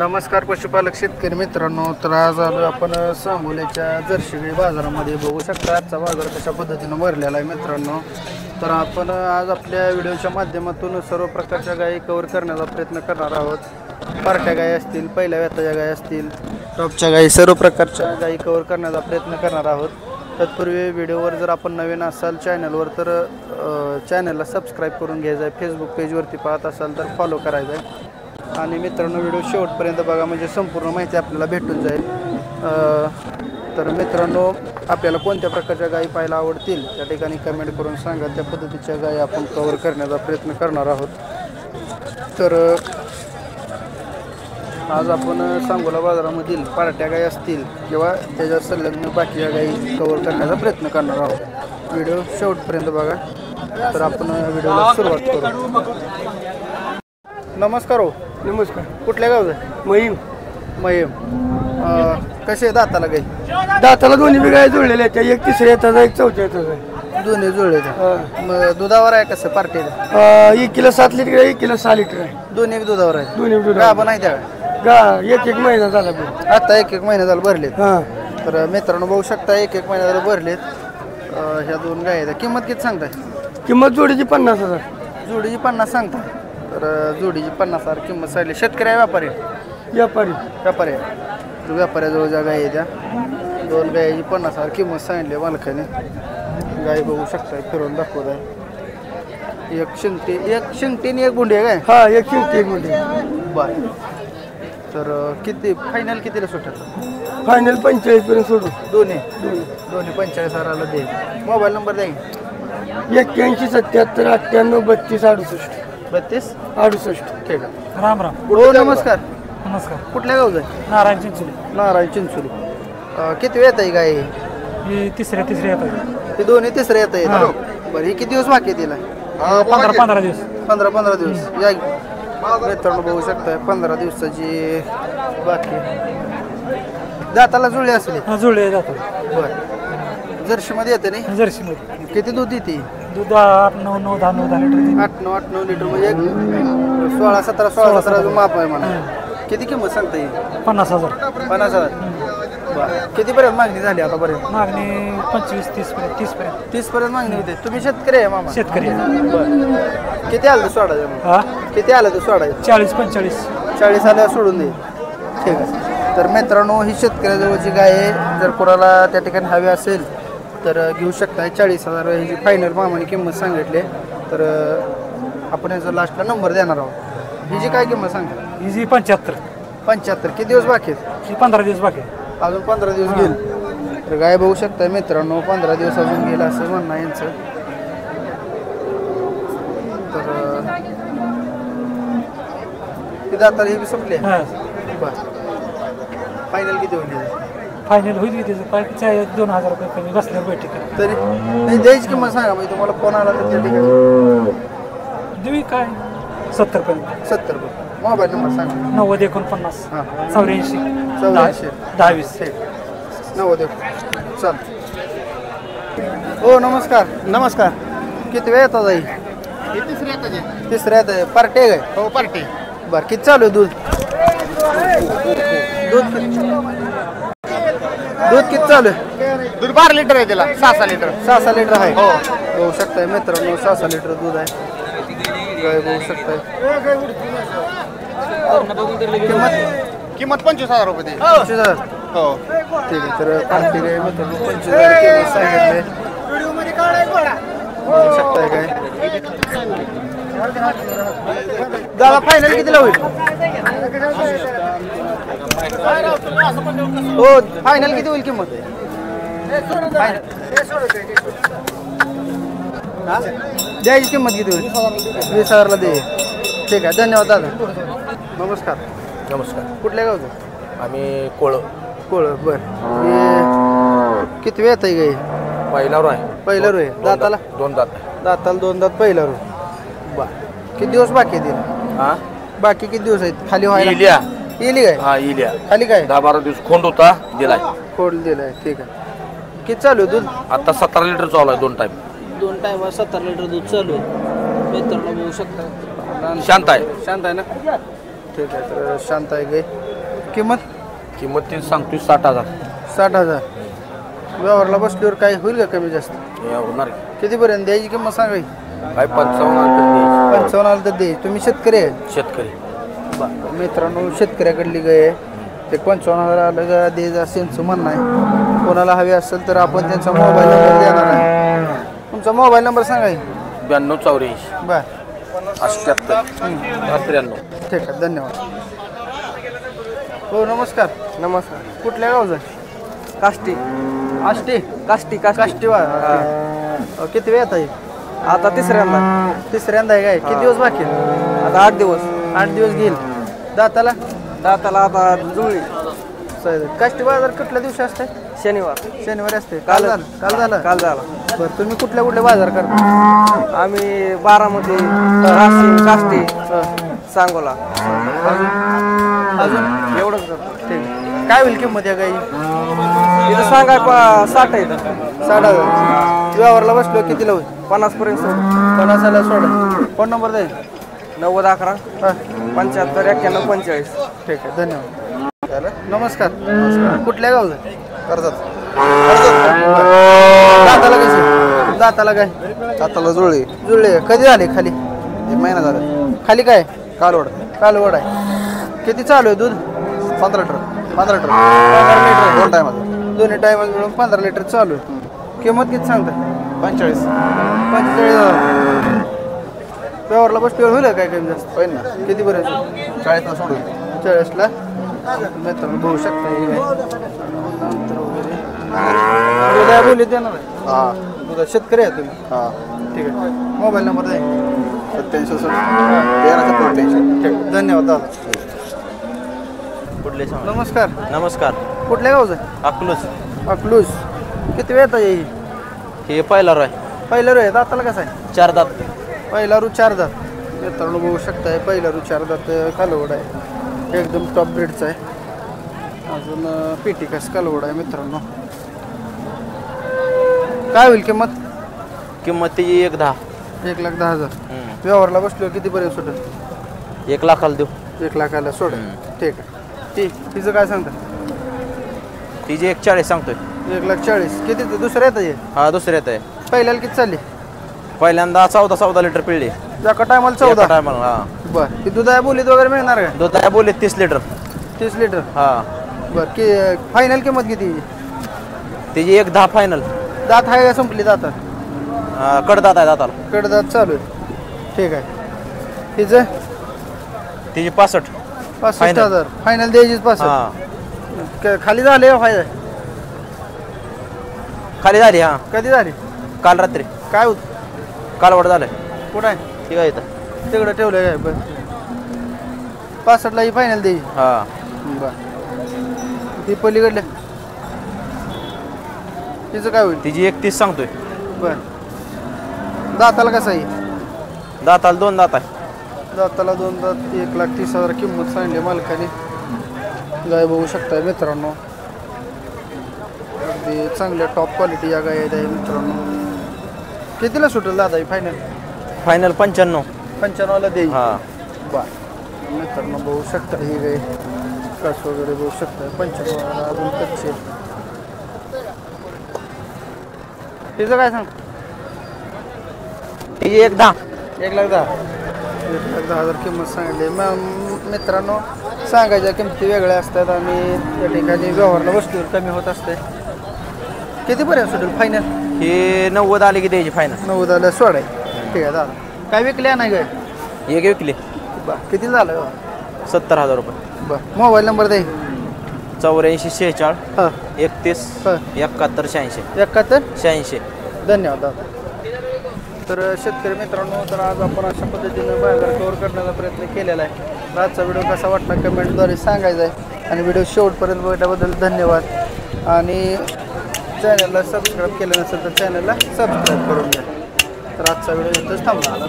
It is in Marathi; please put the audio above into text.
नमस्कार पशुपालक शेतकरी मित्रांनो, तर आज आलो आपण सांगोल्याच्या जर्शी गाई बाजारामध्ये. बघू शकता आजचा बाजार कशा पद्धतीनं भरलेला आहे मित्रांनो. तर आपण आज आपल्या व्हिडिओच्या माध्यमातून सर्व प्रकारच्या गायी कव्हर करण्याचा प्रयत्न करणार आहोत. पार्ट्या गायी असतील, पहिल्या व्यताच्या गायी असतील, टॉपच्या गायी, सर्व प्रकारच्या गायी कव्हर करण्याचा प्रयत्न करणार आहोत. तत्पूर्वी व्हिडिओवर जर आपण नवीन असाल चॅनलवर तर चॅनलला सबस्क्राईब करून घ्यायचं आहे. फेसबुक पेजवरती पाहत असाल तर फॉलो करायचं आहे. आणि मित्रांनो व्हिडिओ शेवटपर्यंत बघा, म्हणजे संपूर्ण माहिती आपल्याला भेटून जाईल. तर मित्रांनो, आपल्याला कोणत्या प्रकारच्या गायी पाहायला आवडतील त्या ठिकाणी कमेंट करून सांगा. त्या पद्धतीच्या गायी आपण कव्हर करण्याचा प्रयत्न करणार आहोत. तर आज आपण सांगोला बाजारामधील पार्ट्या गायी असतील किंवा त्याच्या संलग्न बाकीच्या गायी कव्हर करण्याचा प्रयत्न करणार आहोत. व्हिडिओ शेवटपर्यंत बघा. तर आपण व्हिडिओला सुरुवात करू. नमस्कार हो. नमस्कार. कुठल्या गावचं? महिम. महिम. कसे दाताला गाई? दाताला दोन्ही बी गाय जुळलेल्या आहेत. एक तिसऱ्या येतात, एक चौथ्या येतात. दोन्ही जुळले. मग दुधावर आहे कसं पार्टीला? 1 किलो 7 लिटर आहे, 1 किलो 6 लिटर आहे. दोन्ही एक दुधावर आहे. दोन्ही दूध गाभा नाही त्या एक महिना झाला. आता एक महिना झाला भरलेत. हा. तर मित्रांनो बघू शकता, एक महिना झाला भरलेत. ह्या दोन गाय आहेत. किंमत किती सांगताय? किंमत जोडीची 50,000. जोडीची 50 सांगता. तर जोडीची 50,000 किंमत सांगली. शेतकरी आहे व्यापारी? व्यापारी. व्यापारी आहे. तर व्यापाऱ्याजवळ ज्या गाय आहे त्या दोन गायची 50,000 किंमत सांगितली मालकाने. गाय बघू शकताय, फिरून दाखवत आहे. एक शिंगटी आणि एक बुंडी आहे काय? हा, एक शिंगटी एक मुंडी. बर. तर किती फायनल कितीला सुटत? फायनल 45 पर्यंत सोडू. दोन्ही 45,000ला दे. मोबाईल नंबर द्या. 81 77 98 32 68. 32 68. ठीक आहे. राम राम. हो नमस्कार. नमस्कार. कुठल्या गावचं आहे? नारायण चिंचोली. नारायण चिंचोली. किती वेळ येत आहे गाय? ही तिसऱ्या येतात. ते दोन्ही तिसरे येत आहे. बरं, ही किती दिवस बाकी आहे तिला? 15 दिवस. 15 दिवस. या मित्रांनो बघू शकताय, 15 दिवसाची बाकी. दाताला जुळले असले? जुळले जातात. बरं. जर्शीमध्ये येते नाही? जर्सी मध्ये किती दूध देते? दूध 8 9 9 10 9 10 लिटर. 8-9 लिटर म्हणजे 16-17 माप आहे म्हणा. किती किंमत सांगता येईल? 50,000. 50,000. बरं. कितीपर्यंत मागणी झाली आतापर्यंत? मागणी 25 30 पर्यंत. 30 पर्यंत मागणी होते. तुम्ही शेतकरी आहे मामा? शेतकरी. बरं. किती आलं तू सोडायचं? हा, किती आलं तू सोडायचं? 40 45. 40 आल्यावर सोडून दे. ठीक आहे. तर मित्रांनो, ही शेतकऱ्याजवळची गाय आहे. जर कोणाला त्या ठिकाणी हवी असेल तर घेऊ शकता. 40,000 ह्याची फायनल मामाने किंमत सांगितली. तर आपण याचा लास्टला नंबर देणार आहोत. हिची काय किंमत सांगता? ही 75. 75. किती दिवस बाकी आहेत? ही 15 दिवस बाकी. अजून 15 दिवस घेईल. तर गाय बघू शकता मित्रांनो, 15 दिवस अजून गेला असं म्हणणं आहे यांचं. तर ती दाताला ही बी संपली. बरं. फायनल किती होईल? फायनल होईल की त्याचं काय 2,000 रुपये कमी बसल्यावर बैठक करा. तरी नाही द्यायची किंमत सांगा. म्हणजे तुम्हाला फोन आला तर त्या ठिकाणी देवी काय 70 पर्यंत. 70 रुपये. मोबाईल नंबर सांगा. 90 49 हां. 84 84 10 20. 90. चाल. हो नमस्कार. नमस्कार. किती वेळ येतात आई? तिसऱ्या येत आहे. पार्टी आहे काय? हो, पार्टी. बरं. किती चालू आहे दूध? दूध किती चालू आहे? दूध 12 लिटर आहे त्याला. 6 लिटर. 6 लिटर आहे. हो. बघू शकताय मित्रांनो, 6 लिटर दूध आहे. गाय बघू शकताय. किंमत 25,000 रुपये दे. 25,000. हो. ठीक आहे. तर पार्टी गाय मित्रांनो 25,000 किंमत सांगितले. बघू शकताय काय. दादा फायनल कितीला होईल? हो, फायनल किती होईल किंमत? द्यायची किंमत किती होईल? 20,000ला दे. ठीक आहे. धन्यवाद दादा. नमस्कार. नमस्कार. कुठल्या गावचं? आम्ही कोळ. बरं. किती वेळ येत आहे गाई? पहिला रो आहे. पहिला रो आहे. दाताला? 2 दात. दाताला 2 दात पहिला रो. बरं. किती दिवस बाकी आहेत? हा, बाकी किती दिवस आहेत खाली व्हायला? इलिया. येली काय? हा, इलिया. खाली काय? 10-12 दिवस खोंड होता, दिलाय. खोड दिलाय. ठीक आहे. किती चालू आहे दूध? आता 17 लिटर चालू आहे 2 टाइम. 2 टायमाला 17 लिटर दूध चालू आहे. मित्रांनो बघू शकता. शांत आहे. शांत आहे ना? ठीक आहे. तर शांत आहे गाय. किंमत किंमत ती सांगतोय 60,000. 60,000. व्यवहारला बसल्यावर काय होईल का कमी जास्त? हे होणार की. कितीपर्यंत द्यायची किंमत सांगा की. काय 55,000 55 आलं तर दे. तुम्ही शेतकरी आहे? शेतकरी. मित्रांनो शेतकऱ्याकडली गाय आहे. ते 55,000 आलं का दे असं त्यांचं म्हणणं आहे. कोणाला हवे असेल तर आपण त्यांचा मोबाईल नंबर देणार आहे. तुमचा मोबाईल नंबर सांगा की. 9284 बर 78 93. ठीक आहे. धन्यवाद. हो नमस्कार. नमस्कार. कुठल्या गावचा? काष्टी आष्टी काष्टी काष्टीवा. किती वेळ आहे? आता तिसऱ्यांदा. तिसऱ्यांदा आहे काय? किती दिवस बाकी आहेत? आता 8 दिवस. 8 दिवस घेईल. दाताला दाताला आता जुळली. काष्टी बाजार कुठल्या दिवशी असते? शनिवार शनिवारी असते. काल झालं? काल झाला. बरं तुम्ही कुठल्या कुठल्या बाजार करता? आम्ही बारामती, राशीन, काष्टी, सांगोला अजून एवढंच करतो. ठीक आहे. काय होईल किंमत या गाई? इथं सांगाय 60 आहे. 60,000. व्यवहारला बसलो कितीला होईल? 50 पर्यंत सोड. 50,000 सोडा. फोन नंबर द्या. 9011 हां 75 91 45. ठीक आहे. धन्यवाद. नमस्कार. कुठल्या गावचं? कर्जत. दाताला कशी? दाताला काय? दाताला जुळली. जुळले. कधी झाले खाली? 1 महिना झाला. खाली काय? कालवड. कालवड आहे. किती चालू आहे दूध? 15 लिटर. 15 लिटर. दोन टायमात. दोन्ही टायमात मिळून 15 लिटर चालू आहे. किंमत किती सांगता? 45. 45,000. व्यवहारला बसल्यावर होईल काय कमी जास्त? होईल ना. कितीपर्यंत? 40 सोडून. 40ला. मित्रांनो बघू शकता हे काय नंतर वगैरे दुधा बोलीत देणार आहे. हां दुधा शेतकरी आहे तुम्ही? हां. ठीक आहे. मोबाईल नंबर द्या. 87 13 पोटेन्शियल. ठीक. धन्यवाद दादा. कुठले नमस्कार. नमस्कार. कुठल्या गावचं? अकलूज. अकलूज. किती वेळ येईल? हे पहिला रोय. पहिला रू आहे. दाताला कसं आहे? 4 दात. पहिला रू 4 दात. मित्रांनो बघू शकताय पहिला रू 4 दात कालवड आहे. एकदम टॉप ब्रीडचा आहे. अजून पेटिकास कालवड आहे मित्रांनो. काय होईल किंमत? किंमत त्याची 1,10. 1,10,000. व्यवहारला बसलो कितीपर्यंत सुटेल? 1 लाखाला देऊ. 1 लाखाला सोड. ठीक आहे. तिचं काय सांगता? तिची 1,40 सांगतोय. 1,40,000. किती दुसऱ्या येतं हे? हा दुसऱ्यात आहे. पहिल्याला किती चालली? पहिल्यांदा 14 लिटर पिळली. एका टायमाला 14? टायमाला. हा बरं. ती दुधा बोलीत वगैरे मिळणार का? दूध आहे बोलले 30 लिटर. 30 लिटर. हा बरं की फायनल किंमत किती? त्याची 1,10 फायनल. दात आहे का संपली दातात? कडदात आहे दाताला. कडदात चालू आहे. ठीक आहे. तिचं तिची 65. 65,000. फायनल द्यायचीच 65. हा खाली झाले का फायदा? खाली झाली. हा कधी झाली? काल रात्री. काय होत? कालवड झालंय. कुठं आहे? ठीक आहे इथं. तिकडं ठेवलं काय? बरं 65ला ही फायनल द्यायची. हा बरं. ती पलीकडल्या तिचं काय होईल? तिची 31 सांगतोय. बरं. दाताला कसं आहे? दाताला 2 दात आहे. दाताला 2 दात. 1,30,000 किंमत सांगली मालकाने. गाय बघू शकताय मित्रांनो. अगदी चांगल्या टॉप क्वालिटी या गाय आहेत मित्रांनो. कितीला सुटेल दादा ही फायनल? फायनल 95. 95ला देईल. हा बरं. मित्रांनो बघू शकता ही गाय कास वगैरे बघू शकता. 95ला अजून कच्चे. तिचं काय सांग? तिची 1,10. 1,10,000. 1,10,000 किंमत सांगितली. मित्रांनो सांगायच्या किमती वेगळ्या असतात आणि त्या ठिकाणी व्यवहारला वस्तूवर कमी होत असते. कितीपर्यंत सुटेल फायनल? हे 90 आले की द्यायची फायनल. 90ला सोडाय. ठीक आहे दादा. काय विकल्या नाही काय? एक विकली. बरं. किती झालं? 70,000 रुपये. बरं. मोबाईल नंबर दे. 84 46 हां 31 हां 71 86 71. 86. धन्यवाद दादा. तर शेतकरी मित्रांनो तर आज आपण अशा पद्धतीनं बाजार कव्हर करण्याचा प्रयत्न केलेला आहे. तर आजचा व्हिडिओ कसा वाटला कमेंटद्वारे सांगायचा आहे. आणि व्हिडिओ शेवटपर्यंत बघण्याबद्दल धन्यवाद. आणि चॅनलला सबस्क्राईब केलं नसेल तर चॅनलला सबस्क्राईब करून घ्या. तर आजचा व्हिडिओ इथंच थांबला.